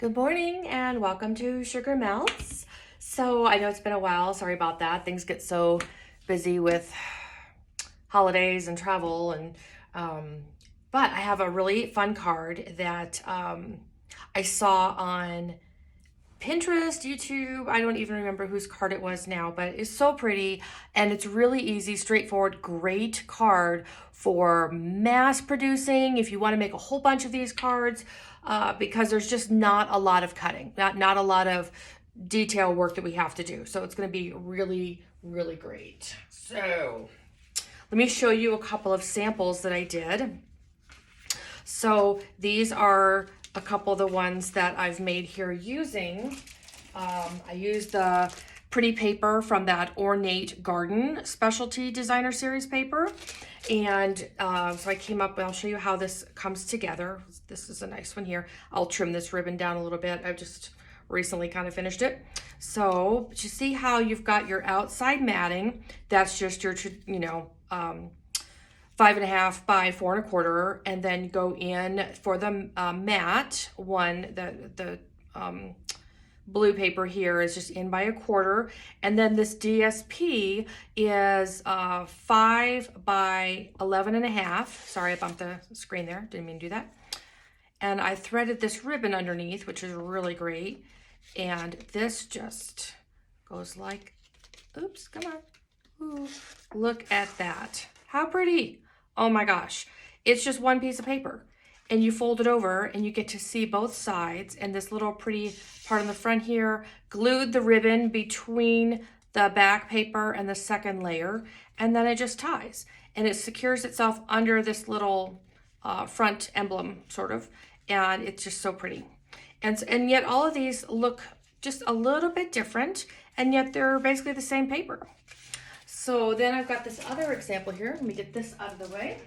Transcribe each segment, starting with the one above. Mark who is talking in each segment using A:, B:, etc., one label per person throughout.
A: Good morning and welcome to Sugar Melts. So I know it's been a while, sorry about that. Things get so busy with holidays and travel but I have a really fun card that I saw on Pinterest, YouTube. I don't even remember whose card it was now, but it's so pretty and it's really easy, straightforward, great card for mass producing if you want to make a whole bunch of these cards, because there's just not a lot of cutting, not a lot of detail work that we have to do. So it's going to be really, really great. So let me show you a couple of samples that I did. So these are a couple of the ones that I've made here using. I used the pretty paper from that Ornate Garden Specialty Designer Series paper. And so I came up, I'll show you how this comes together. This is a nice one here. I'll trim this ribbon down a little bit. I've just recently kind of finished it. So, but you see how you've got your outside matting. That's just your, 5.5 by 4.25, and then go in for the matte one. The blue paper here is just in by 1/4, and then this DSP is 5 by 11.5. Sorry, I bumped the screen there. Didn't mean to do that. And I threaded this ribbon underneath, which is really great. And this just goes like, oops, come on. Ooh, look at that. How pretty. Oh my gosh. It's just one piece of paper. And you fold it over and you get to see both sides. And this little pretty part on the front here, glued the ribbon between the back paper and the second layer. And then it just ties. And it secures itself under this little front emblem, sort of. And it's just so pretty. And yet all of these look just a little bit different. And yet they're basically the same paper. So then I've got this other example here. Let me get this out of the way.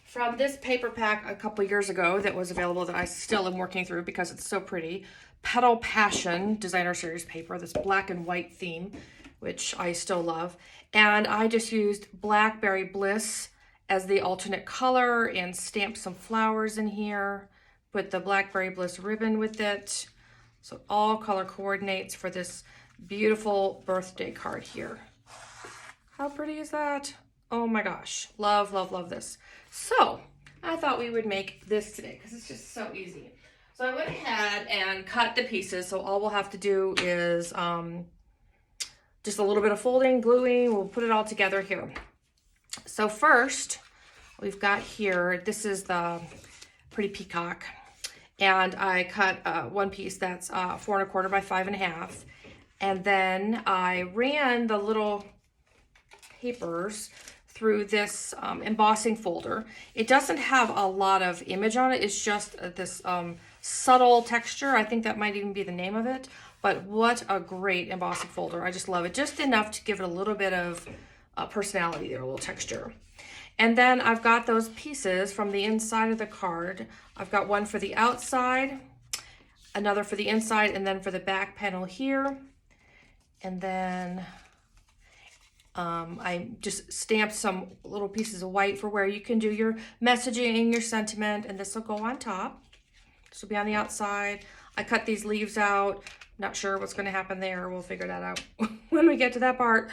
A: From this paper pack a couple years ago that was available that I still am working through because it's so pretty. Petal Passion Designer Series paper, this black and white theme, which I still love. And I just used Blackberry Bliss as the alternate color and stamped some flowers in here. Put the Blackberry Bliss ribbon with it. So all color coordinates for this beautiful birthday card here. How pretty is that? Oh my gosh, love, love, love this. So I thought we would make this today because it's just so easy. So I went ahead and cut the pieces. So all we'll have to do is just a little bit of folding, gluing. We'll put it all together here. So first we've got here, this is the pretty peacock. And I cut one piece that's 4.25 by 5.5. And then I ran the little papers through this embossing folder. It doesn't have a lot of image on it. It's just this subtle texture. I think that might even be the name of it. But what a great embossing folder. I just love it. Just enough to give it a little bit of personality there, a little texture. And then I've got those pieces from the inside of the card. I've got one for the outside, another for the inside, and then for the back panel here. And then I just stamped some little pieces of white for where you can do your messaging, your sentiment, and this will go on top. This will be on the outside. I cut these leaves out. Not sure what's going to happen there. We'll figure that out when we get to that part.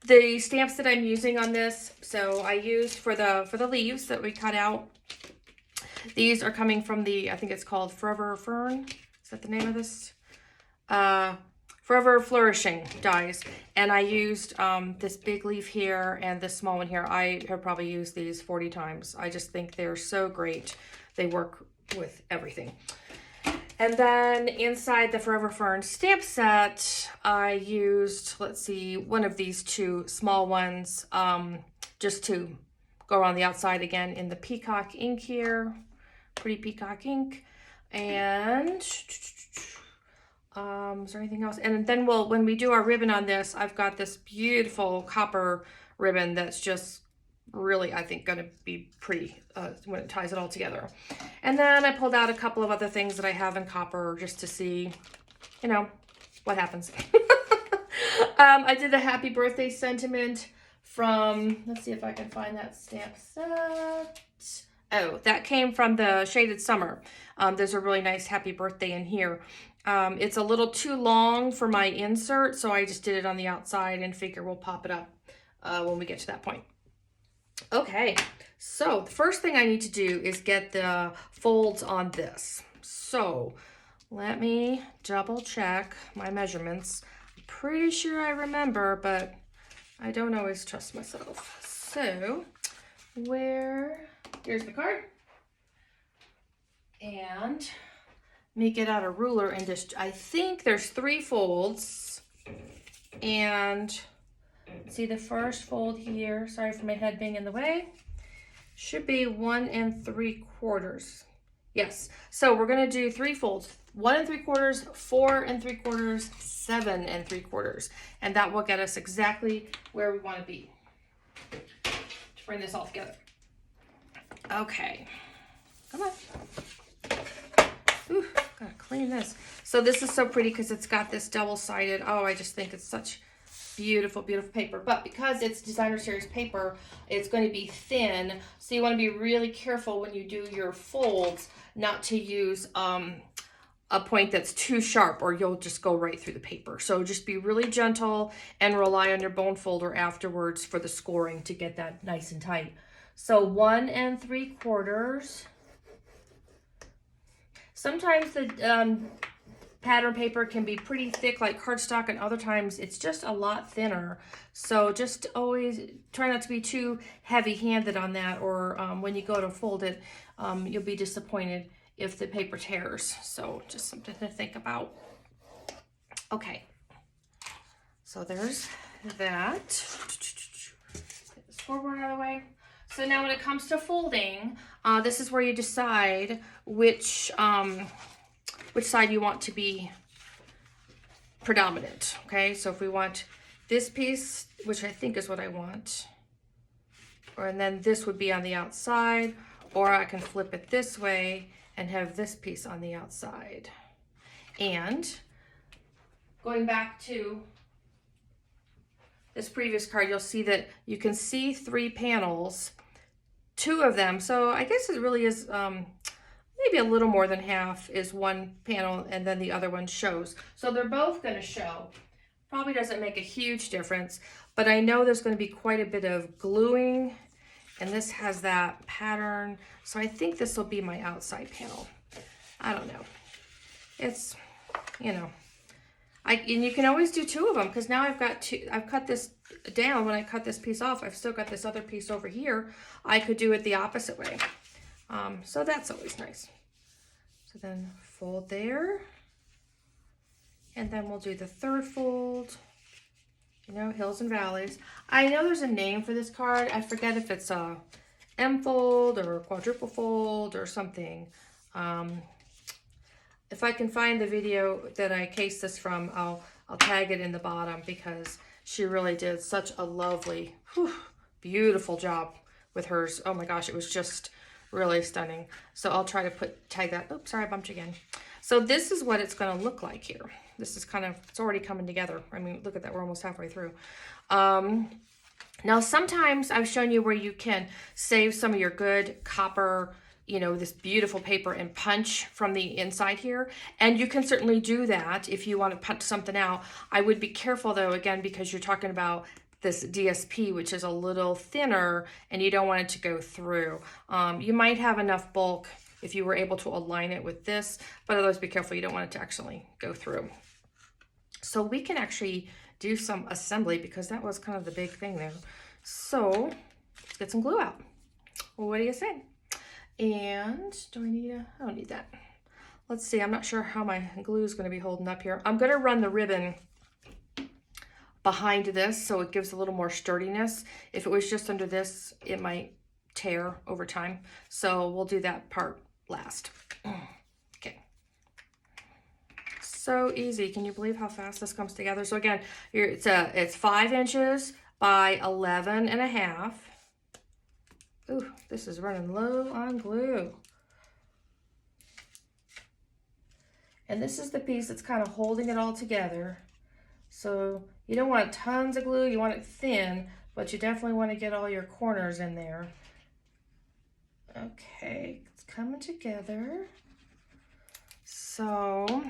A: The stamps that I'm using on this, so I used for the leaves that we cut out. These are coming from the, I think it's called Forever Fern. Is that the name of this? Forever Flourishing dies. And I used this big leaf here and this small one here. I have probably used these 40 times. I just think they're so great. They work with everything. And then inside the Forever Fern stamp set, I used, let's see, one of these two small ones just to go around the outside again in the peacock ink here. Pretty peacock ink. And is there anything else? And then when we do our ribbon on this, I've got this beautiful copper ribbon that's just really, I think, gonna be pretty when it ties it all together. And then I pulled out a couple of other things that I have in copper just to see, what happens. I did the happy birthday sentiment from, let's see if I can find that stamp set. Oh, that came from the Shaded Summer. There's a really nice happy birthday in here. It's a little too long for my insert, so I just did it on the outside and figure we'll pop it up when we get to that point. Okay, so the first thing I need to do is get the folds on this. So let me double check my measurements. I'm pretty sure I remember, but I don't always trust myself. So here's the card. And let me get out a ruler and just, I think there's 3 folds. And see the first fold here, sorry for my head being in the way, should be 1 3/4. Yes, so we're gonna do 3 folds, 1 3/4, 4 3/4, 7 3/4, and that will get us exactly where we want to be to bring this all together. Okay, come on. Ooh, gotta clean this. So this is so pretty because it's got this double-sided, oh, I just think it's such beautiful, beautiful paper. But because it's designer series paper, it's going to be thin, so you want to be really careful when you do your folds not to use a point that's too sharp, or you'll just go right through the paper. So just be really gentle and rely on your bone folder afterwards for the scoring to get that nice and tight. So 1 3/4. Sometimes the pattern paper can be pretty thick like cardstock, and other times it's just a lot thinner. So just always try not to be too heavy-handed on that, or when you go to fold it, you'll be disappointed if the paper tears. So just something to think about. Okay, so there's that. Get this forward out of the way. So now when it comes to folding, this is where you decide which side you want to be predominant, okay? So if we want this piece, which I think is what I want, and then this would be on the outside, or I can flip it this way and have this piece on the outside. And going back to this previous card, you'll see that you can see 3 panels, 2 of them. So I guess it really is maybe a little more than half is one panel, and then the other one shows. So they're both going to show. Probably doesn't make a huge difference, but I know there's going to be quite a bit of gluing, and this has that pattern. So I think this will be my outside panel. I don't know. It's, you know, and you can always do 2 of them, because now I've got 2. I've cut this down. When I cut this piece off, I've still got this other piece over here. I could do it the opposite way. So that's always nice. So then fold there, and then we'll do the 3rd fold. You know, hills and valleys. I know there's a name for this card. I forget if it's a M fold or a quadruple fold or something. If I can find the video that I cased this from, I'll tag it in the bottom, because she really did such a lovely, beautiful job with hers. Oh my gosh, it was just really stunning. So I'll try to tag that. Oops, sorry, I bumped you again. So this is what it's going to look like here. This is it's already coming together. I mean, look at that, we're almost halfway through. Now sometimes I've shown you where you can save some of your good copper, you know, this beautiful paper, and punch from the inside here. And you can certainly do that if you want to punch something out. I would be careful though, again, because you're talking about this DSP, which is a little thinner, and you don't want it to go through. You might have enough bulk if you were able to align it with this, but otherwise be careful, you don't want it to actually go through. So we can actually do some assembly, because that was kind of the big thing there. So let's get some glue out. Well, what do you say? And do I need I don't need that. Let's see, I'm not sure how my glue is going to be holding up here. I'm going to run the ribbon behind this so it gives a little more sturdiness. If it was just under this, it might tear over time. So we'll do that part last. Okay. So easy. Can you believe how fast this comes together? So again, it's 5 inches by 11 and a half. Ooh, this is running low on glue. And this is the piece that's kind of holding it all together. So you don't want tons of glue, you want it thin, but you definitely want to get all your corners in there. Okay, it's coming together. So,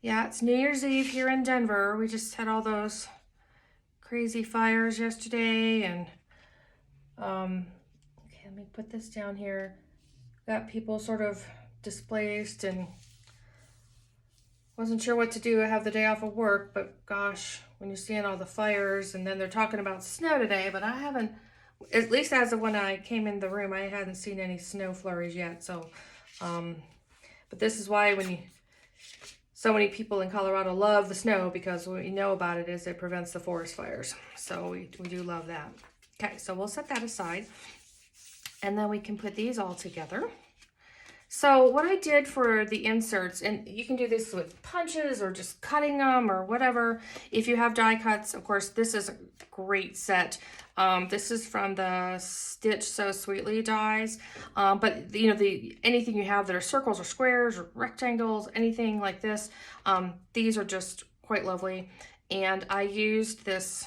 A: yeah, it's New Year's Eve here in Denver. We just had all those crazy fires yesterday, and okay, let me put this down here. Got people sort of displaced and wasn't sure what to do. I have the day off of work, but gosh, when you're seeing all the fires, and then they're talking about snow today, but I haven't, at least as of when I came in the room, I hadn't seen any snow flurries yet. So, but this is why so many people in Colorado love the snow, because what we know about it is it prevents the forest fires. So we do love that. Okay, so we'll set that aside, and then we can put these all together. So what I did for the inserts, and you can do this with punches or just cutting them or whatever. If you have die cuts, of course, this is a great set. This is from the Stitch So Sweetly dies. But you know, anything you have that are circles or squares or rectangles, anything like this, these are just quite lovely. And I used this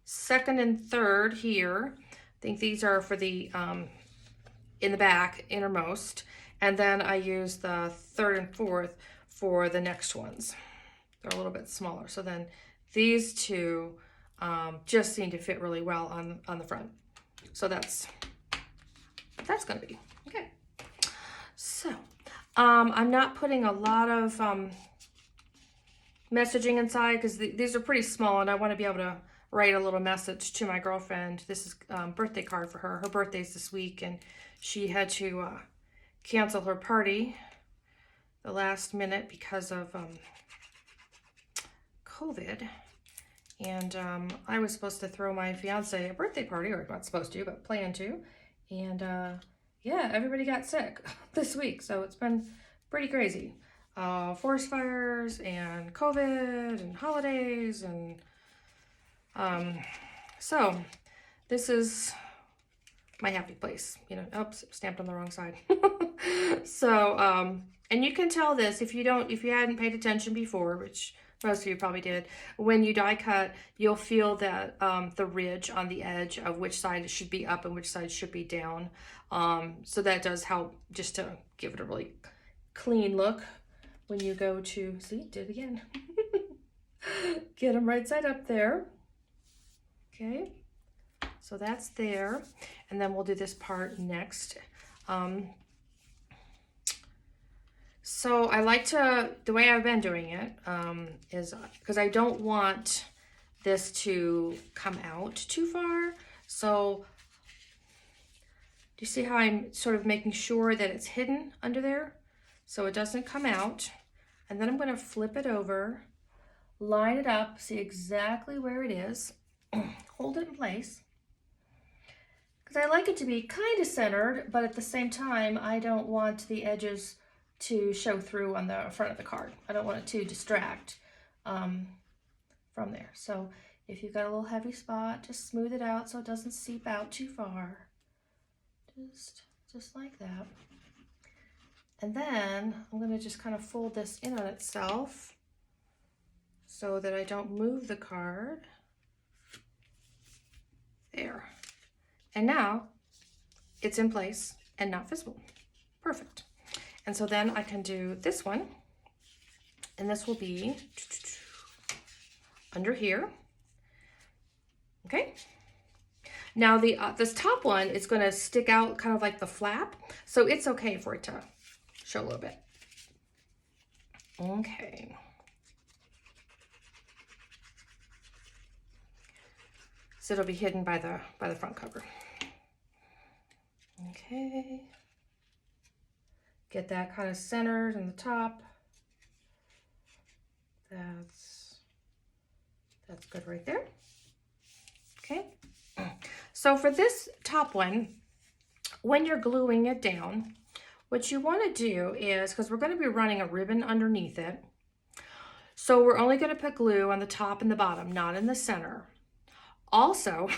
A: second and third here. I think these are for the in the back, innermost, and then I use the third and fourth for the next ones. They're a little bit smaller. So then these two just seem to fit really well on the front. So that's gonna be okay. So I'm not putting a lot of messaging inside, because these are pretty small, and I want to be able to write a little message to my girlfriend. This is a birthday card for her. Her birthday's this week, and she had to cancel her party the last minute because of COVID. And I was supposed to throw my fiance a birthday party, or not supposed to, but planned to. And yeah, everybody got sick this week, so it's been pretty crazy. Forest fires and COVID and holidays, and so this is my happy place, you know. Oops, stamped on the wrong side. So and you can tell this if you hadn't paid attention before, which most of you probably did. When you die cut, you'll feel that the ridge on the edge of which side it should be up and which side should be down. So that does help just to give it a really clean look when you go to, see, did it again. Get them right side up there. Okay, so that's there. And then we'll do this part next. So I like to, the way I've been doing it is because I don't want this to come out too far. So do you see how I'm sort of making sure that it's hidden under there so it doesn't come out? And then I'm going to flip it over, line it up, see exactly where it is, hold it in place. Because I like it to be kind of centered, but at the same time, I don't want the edges to show through on the front of the card. I don't want it to distract from there. So if you've got a little heavy spot, just smooth it out so it doesn't seep out too far. Just like that. And then I'm going to just kind of fold this in on itself so that I don't move the card. There. And now it's in place and not visible. Perfect. And so then I can do this one, and this will be under here. Okay. Now this top one is going to stick out kind of like the flap, so it's okay for it to show a little bit. Okay. So it'll be hidden by the front cover. Okay. Get that kind of centered in the top. That's good right there. Okay. So for this top one, when you're gluing it down, what you want to do is, because we're going to be running a ribbon underneath it, so we're only going to put glue on the top and the bottom, not in the center. Also,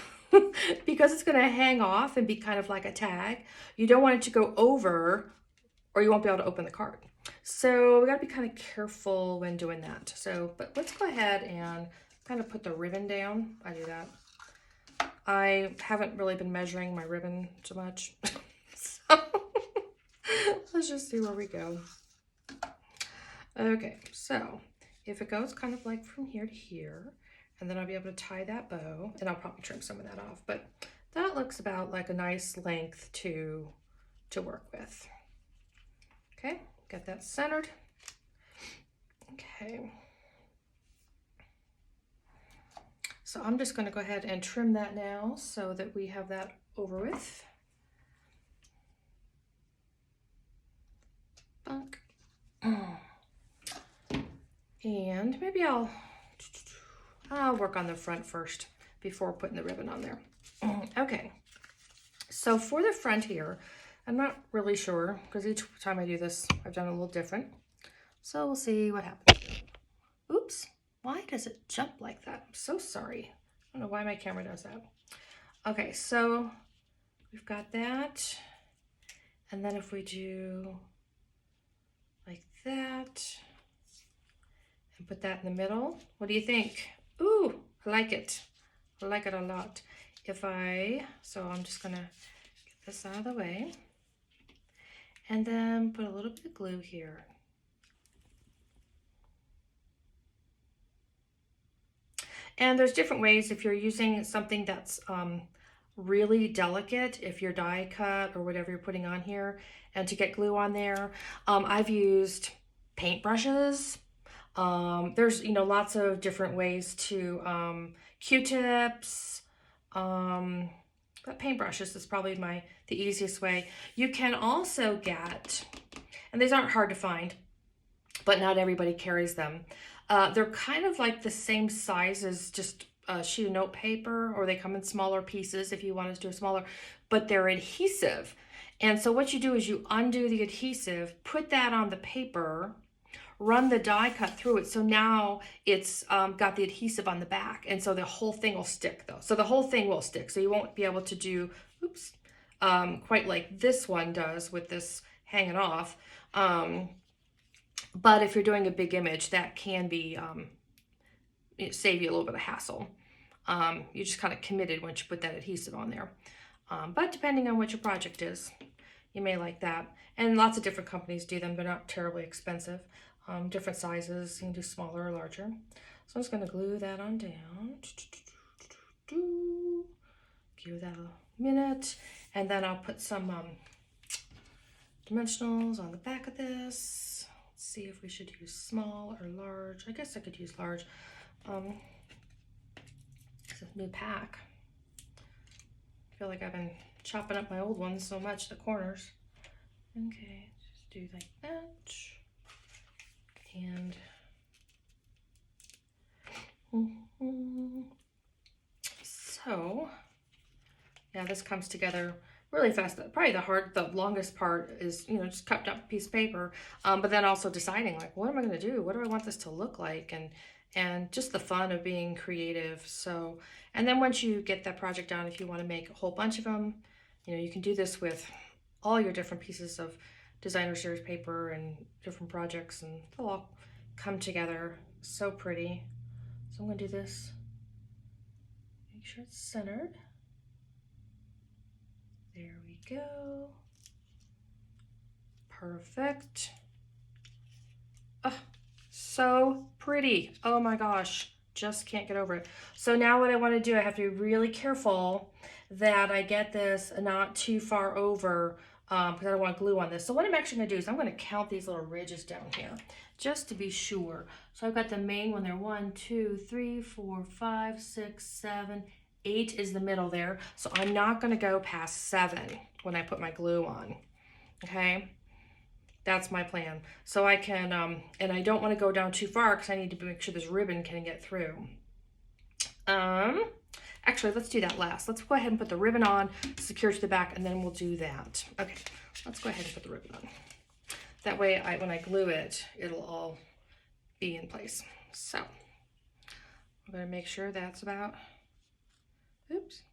A: because it's going to hang off and be kind of like a tag, you don't want it to go over, or you won't be able to open the card. So we got to be kind of careful when doing that. So, but let's go ahead and kind of put the ribbon down. I do that. I haven't really been measuring my ribbon so much. So let's just see where we go. Okay, so if it goes kind of like from here to here, and then I'll be able to tie that bow, and I'll probably trim some of that off, but that looks about like a nice length to work with. Okay, get that centered. Okay. So I'm just going to go ahead and trim that now so that we have that over with. Bunk. And maybe I'll work on the front first before putting the ribbon on there. Okay, so for the front here, I'm not really sure because each time I do this, I've done a little different. So we'll see what happens. Oops, why does it jump like that? I'm so sorry. I don't know why my camera does that. Okay, so we've got that. And then if we do like that and put that in the middle, what do you think? Ooh, I like it. I like it a lot. So I'm just gonna get this out of the way and then put a little bit of glue here. And there's different ways if you're using something that's really delicate, if you're die cut or whatever you're putting on here, and to get glue on there. I've used paintbrushes. There's lots of different ways to Q-tips, but paintbrushes is probably the easiest way. You can also get, and these aren't hard to find, but not everybody carries them. They're kind of like the same size as just a sheet of note paper, or they come in smaller pieces if you want to do a smaller, but they're adhesive. And so what you do is you undo the adhesive, put that on the paper, run the die cut through it. So now it's got the adhesive on the back. And so the whole thing will stick though. So the whole thing will stick. So you won't be able to do, oops, quite like this one does with this hanging off. But if you're doing a big image, that can be, save you a little bit of hassle. You just kind of committed once you put that adhesive on there. But depending on what your project is, you may like that. And lots of different companies do them. They're not terribly expensive. Different sizes, you can do smaller or larger. So I'm just going to glue that on down. Give that a minute. And then I'll put some dimensionals on the back of this. Let's see if we should use small or large. I guess I could use large. It's a new pack. I feel like I've been chopping up my old ones so much, the corners. Okay, just do like that. And so, yeah, this comes together really fast. Probably the longest part is, just cut up a piece of paper, but then also deciding like, what am I going to do? What do I want this to look like? And just the fun of being creative. So, and then once you get that project done, if you want to make a whole bunch of them, you can do this with all your different pieces of designer series paper and different projects, and they'll all come together so pretty. So I'm going to do this. Make sure it's centered. There we go. Perfect. Oh, so pretty. Oh my gosh, just can't get over it. So now what I want to do, I have to be really careful that I get this not too far over because I don't want glue on this. So what I'm actually going to do is I'm going to count these little ridges down here just to be sure. So I've got the main one there. 1, 2, 3, 4, 5, 6, 7, 8 is the middle there. So I'm not going to go past 7 when I put my glue on. Okay. That's my plan. So I can, and I don't want to go down too far because I need to make sure this ribbon can get through. Actually, let's do that last. Let's go ahead and put the ribbon on, secure to the back, and then we'll do that. Okay, let's go ahead and put the ribbon on. That way, when I glue it, it'll all be in place. So I'm going to make sure that's about, oops, is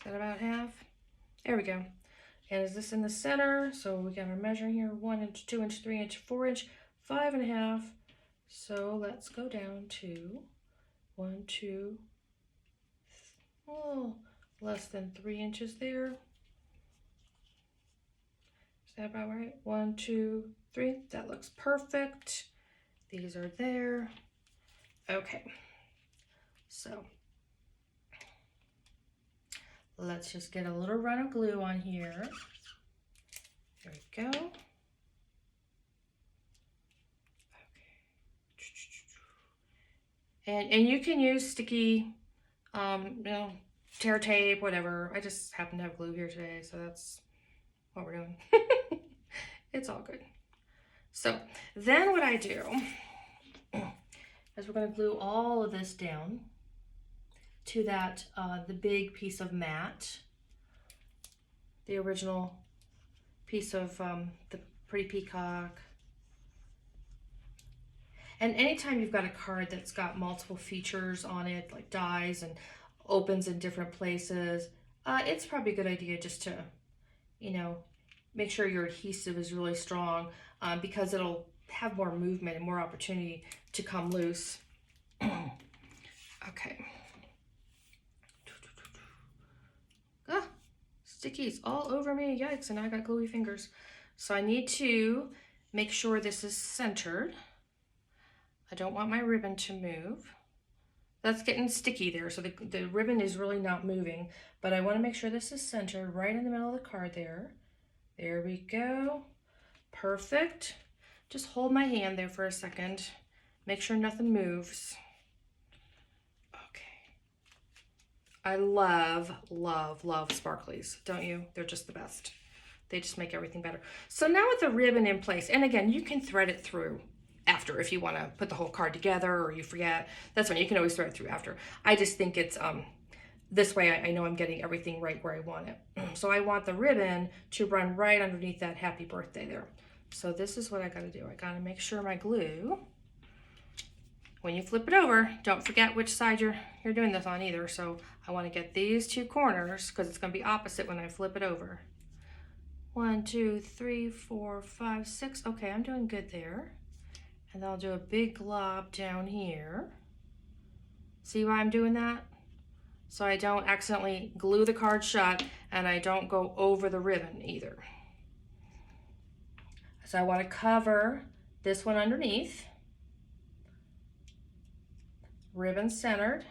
A: that about half? There we go. And is this in the center? So we got our measuring here, 1 inch, 2 inch, 3 inch, 4 inch, 5.5. So let's go down to 1, 2, Oh, less than 3 inches there. Is that about right? 1, 2, 3. That looks perfect. These are there. Okay. So let's just get a little run of glue on here. There we go. And you can use sticky, you know, tear tape, whatever. I just happen to have glue here today, so that's what we're doing. It's all good. So then what I do is we're going to glue all of this down to that, the big piece of mat, the original piece of the Pretty Peacock. And anytime you've got a card that's got multiple features on it, like dies and opens in different places, it's probably a good idea just to, you know, make sure your adhesive is really strong, because it'll have more movement and more opportunity to come loose. Okay. Ah, stickies all over me. Yikes, and I got gluey fingers. So I need to make sure this is centered. I don't want my ribbon to move. That's getting sticky there, so the ribbon is really not moving, but I want to make sure this is centered right in the middle of the card there. There we go. Perfect. Just hold my hand there for a second. Make sure nothing moves. Okay. I love, love, love sparklies, don't you? They're just the best. They just make everything better. So now with the ribbon in place, and again, you can thread it through after if you want to put the whole card together or you forget. That's fine. You can always thread it through after. I just think it's this way I know I'm getting everything right where I want it. So I want the ribbon to run right underneath that happy birthday there. So this is what I got to do. I got to make sure my glue, when you flip it over, don't forget which side you're doing this on either. So I want to get these two corners because it's going to be opposite when I flip it over. 1, 2, 3, 4, 5, 6. Okay, I'm doing good there. And then I'll do a big glob down here. See why I'm doing that? So I don't accidentally glue the card shut and I don't go over the ribbon either. So I want to cover this one underneath. Ribbon centered.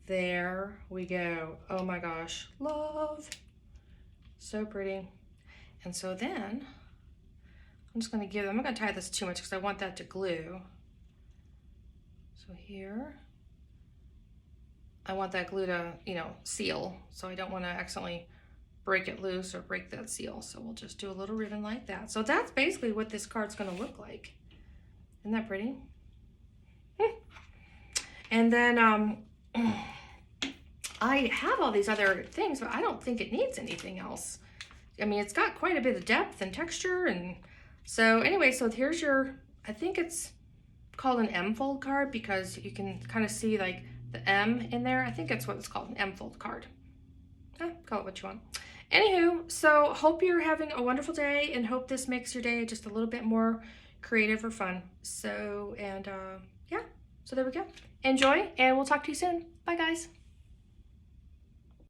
A: There we go. Oh my gosh, love. So pretty. And so then I'm just going to I'm not going to tie this too much because I want that to glue. So here, I want that glue to, you know, seal. So I don't want to accidentally break it loose or break that seal. So we'll just do a little ribbon like that. So that's basically what this card's going to look like. Isn't that pretty? And then I have all these other things, but I don't think it needs anything else. I mean, it's got quite a bit of depth and texture, and so anyway, so here's your, I think it's called an M fold card because you can kind of see like the M in there. I think that's what it's called, an M fold card. Call it what you want. Anywho, so hope you're having a wonderful day and hope this makes your day just a little bit more creative or fun. So, and yeah, so there we go. Enjoy, and we'll talk to you soon. Bye, guys.